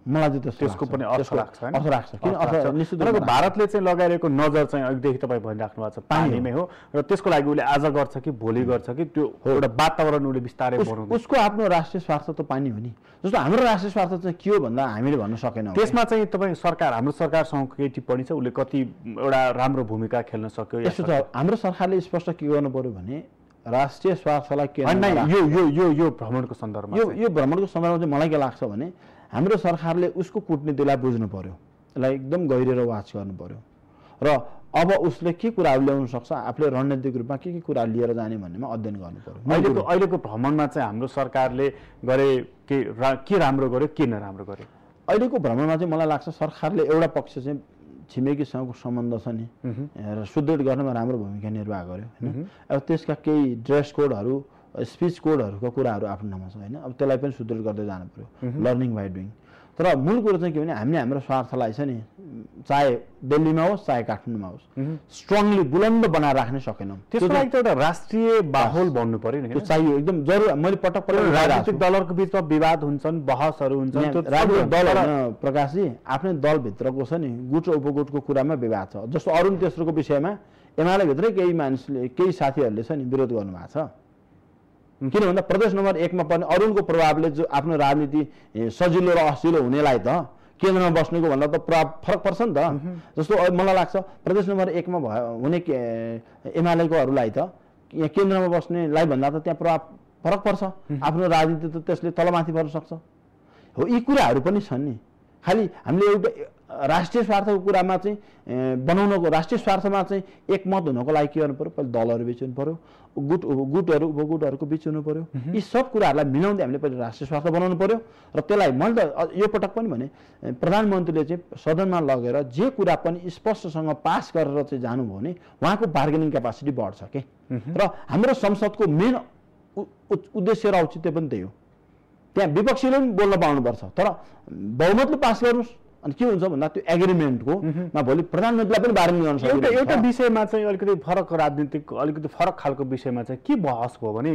मलाई चाहिँ त्यसको पनि अर्थ लाग्छ किन निश्चित रूपमा भारतले चाहिँ लगाइरहेको नजर चाहिँ अघिदेखि तपाईँ भनिराख्नु भएको छ पानीमै हो र त्यसको लागि उसले आज गर्छ कि भोलि गर्छ कि त्यो एउटा वातावरण उसले बिस्तारै बनाउँछ। उसको आफ्नो राष्ट्रिय स्वार्थ त पानी हो नि। जस्तो हाम्रो राष्ट्रिय स्वार्थ चाहिँ के हो भन्दा हामीले भन्न सकेनौँ। त्यसमा चाहिँ तपाईँ सरकार हाम्रो सरकारसँग केही टिप्पणी छ, उसले कति एउटा राम्रो भूमिका खेल्न सक्यो? यस्तो छ, हाम्रो सरकारले स्पष्ट के गर्नु पर्यो भने राष्ट्रिय स्वार्थलाई के यो भ्रमणको सन्दर्भमा यो भ्रमणको सन्दर्भमा चाहिँ मलाई के लाग्छ भने हाम्रो सरकारले उसको कूटनीतिलाई बुझ्नु पर्यो, यसलाई एकदम गहिरेर वाच गर्नु पर्यो र अब उसले के कुराहरू ल्याउन सक्छ, आफूले रणनीतिक रूपमा के कुराहरू लिएर जाने भन्नेमा अध्ययन गर्नु पर्यो। अहिलेको भ्रमणमा चाहिँ हाम्रो सरकारले गरे के राम्रो गर्यो के नराम्रो गर्यो? अहिलेको भ्रमणमा चाहिँ मलाई लाग्छ सरकारले एउटा पक्ष चाहिँ छिमेकीसँगको सम्बन्ध छ नि र सुदृढ गर्नमा राम्रो भूमिका निर्वाह गर्यो होइन। अब त्यसका केही ड्रेस कोडहरू स्पिच कोडहरूको कुराहरू आफ्नो ठाउँमा छ होइन, अब त्यसलाई पनि सुदृढ गर्दै जानु पर्यो, लर्निङ बाई डुइङ। तर मूल कुरो चाहिँ के भने हामीले हाम्रो स्वार्थलाई छ नि, चाहे दिल्लीमा होस् चाहे काठमाडौँमा होस्, स्ट्रङली बुलन्द बनाएर राख्न सकेनौँ। त्यसको लागि त एउटा राष्ट्रिय माहौल बन्नु पर्यो नि, त्यो चाहियो एकदम जरुर। मैले पटक राजनीतिक दलहरूको बिचमा विवाद हुन्छन्, बहसहरू हुन्छन्। राजनीतिक दल होइन प्रकाशजी, आफ्नै दलभित्रको छ नि गुट र उपगुटको कुरामा विवाद छ। जस्तो अरुण तेस्रोको विषयमा एमाले भित्रै केही मानिसले केही साथीहरूले छ नि विरोध गर्नुभएको छ। किन भन्दा प्रदेश नम्बर 1 मा पर्ने अरुणको प्रभावले जो आफ्नो राजनीति सजिलो र असिलो हुनेलाई त केन्द्रमा बस्नेको भन्दा त फरक पर्छ नि त। जस्तो मलाई लाग्छ प्रदेश नम्बर 1 मा हुने एमालेकोहरूलाई त यहाँ केन्द्रमा बस्नेलाई भन्दा त त्यहाँ फरक पर्छ। आफ्नो राजनीति त त्यसले तलमाथि पर्न सक्छ। हो यी कुराहरू पनि छन् नि। खालि हामीले एउटा राष्ट्रिय स्वार्थको कुरामा चाहिँ बनाउनको राष्ट्रिय स्वार्थमा चाहिँ एकमत हुनको लागि के गर्नु पर्यो, पहिले दलहरू बिच हुनु पर्यो, गुटहरू उपगुटहरूको बिच हुनु पर्यो। यी सब कुराहरूलाई मिलाउँदै हामीले पहिले राष्ट्रिय स्वार्थ बनाउनु पर्यो। र त्यसलाई मैले त यो पटक पनि भने प्रधानमन्त्रीले चाहिँ सदनमा लगेर जे कुरा पनि स्पष्टसँग पास गरेर चाहिँ जानुभयो भने उहाँको बार्गेनिङ क्यापासिटी बढ्छ के। र हाम्रो संसदको मेन उद्देश्य र औचित्य पनि त्यही हो। त्यहाँ विपक्षीले पनि बोल्न पाउनुपर्छ, तर बहुमतले पास गर्नुहोस्। अनि के हुन्छ भन्दा त्यो एग्रिमेन्टको मा भोलि प्रधानमन्त्रीलाई पनि बार्गेनिङ गर्न सक्छ। एउटा विषयमा चाहिँ अलिकति फरक राजनीतिक अलिकति फरक खालको विषयमा चाहिँ के बहस भयो भने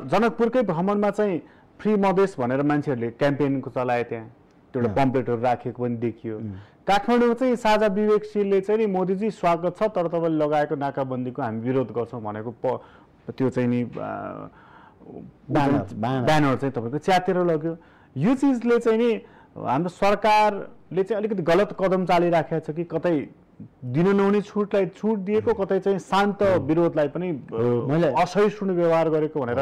जनकपुरकै भ्रमणमा चाहिँ फ्री मधेस भनेर मान्छेहरूले क्याम्पेनको चलाए। त्यहाँ त्यो एउटा पम्पलेटहरू राखेको पनि देखियो। काठमाडौँमा चाहिँ साझा विवेकशीलले चाहिँ नि मोदीजी स्वागत छ तर तपाईँले लगाएको नाकाबन्दीको हामी विरोध गर्छौँ भनेको त्यो चाहिँ नि ब्यानर चाहिँ तपाईँको च्यातेर लग्यो। यो चिजले चाहिँ नि हाम्रो सरकारले चाहिँ अलिकति गलत कदम चालिराखेको छ कि कतै दिन नहुने छुटलाई छुट दिएको, कतै चाहिँ शान्त विरोधलाई पनि असहिष्णु व्यवहार गरेको भनेर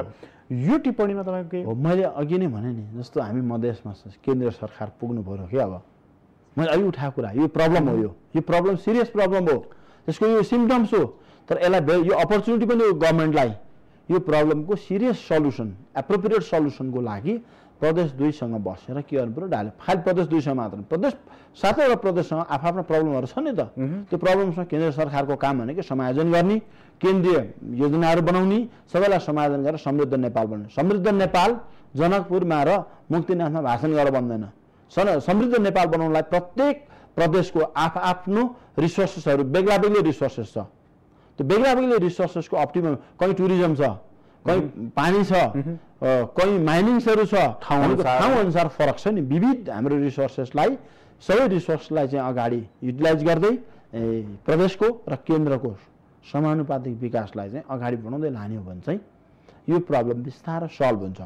यो टिप्पणीमा तपाईँको के? मैले अघि नै भने नि जस्तो हामी मधेसमा केन्द्रीय सरकार पुग्नु पर्यो कि अब मैले अघि उठाएको कुरा यो प्रब्लम हो। यो प्रब्लम सिरियस प्रब्लम हो। त्यसको यो सिम्टम्स हो। तर यसलाई यो अपर्च्युनिटी पनि हो गभर्मेन्टलाई यो प्रब्लमको सिरियस सल्युसन एप्रोप्रिएट सल्युसनको लागि प्रदेश 2 सँग बसेर के गर्नु पर्यो डायलग। खालि प्रदेश 2 सँग मात्र प्रदेश 7वटा प्रदेशसँग आफ्ना प्रब्लमहरू छन् नि त। त्यो प्रब्लमसँग केन्द्र सरकारको काम भनेको समायोजन गर्ने, केन्द्रीय योजनाहरू बनाउने, सबैलाई समायोजन गरेर समृद्ध नेपाल बनाउने। समृद्ध नेपाल जनकपुरमा र मुक्तिनाथमा भाषण गरेर बन्दैन। समृद्ध नेपाल बनाउनलाई प्रत्येक प्रदेशको आफ्नो रिसोर्सेसहरू बेग्ला बेग्लै रिसोर्सेस छ। त्यो बेग्ला बेग्लै रिसोर्सेसको अप्टिमम कहीँ टुरिज्म छ, कहीँ पानी छ, कहीँ माइनिङ्सहरू छ, ठाउँ अनुसार फरक छ नि। विविध हाम्रो रिसोर्सेसलाई सबै रिसोर्सलाई चाहिँ अगाडि युटिलाइज गर्दै प्रदेशको र केन्द्रको समानुपातिक विकासलाई चाहिँ अगाडि बढाउँदै लाने हो भने चाहिँ यो प्रब्लम बिस्तारै सल्भ हुन्छ।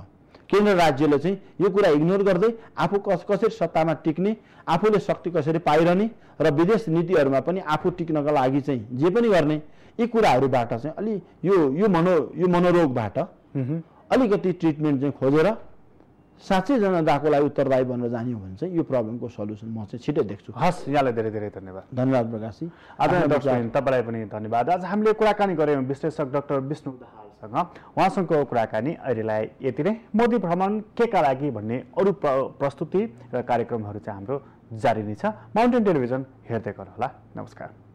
केन्द्र राज्यले चाहिँ यो कुरा इग्नोर गर्दै आफू कसरी सत्तामा टिक्ने, आफूले शक्ति कसरी पाइरहने र विदेश नीतिहरूमा पनि आफू टिक्नका लागि चाहिँ जे पनि गर्ने यी कुराहरूबाट चाहिँ अलि यो मनोरोगबाट अलिकति ट्रिटमेन्ट चाहिँ खोजेर साँच्चै जनताको लागि उत्तरदायी बनेर जाने हो भने चाहिँ यो प्रब्लमको सल्युसन म चाहिँ छिटै देख्छु। हस्, यहाँलाई धेरै धेरै धन्यवाद। धन्यवाद प्रकाशजी। आदरणीय दर्शक तपाईँलाई पनि धन्यवाद। आज हामीले कुराकानी गऱ्यौँ विश्लेषक डाक्टर विष्णु दाहालसँग। उहाँसँगको कुराकानी अहिलेलाई यति नै। मोदी भ्रमण के का लागि भन्ने अरू प्रस्तुति र कार्यक्रमहरू चाहिँ हाम्रो जारी नै छ। माउन्टेन टेलिभिजन हेर्दै गर्नुहोला। नमस्कार।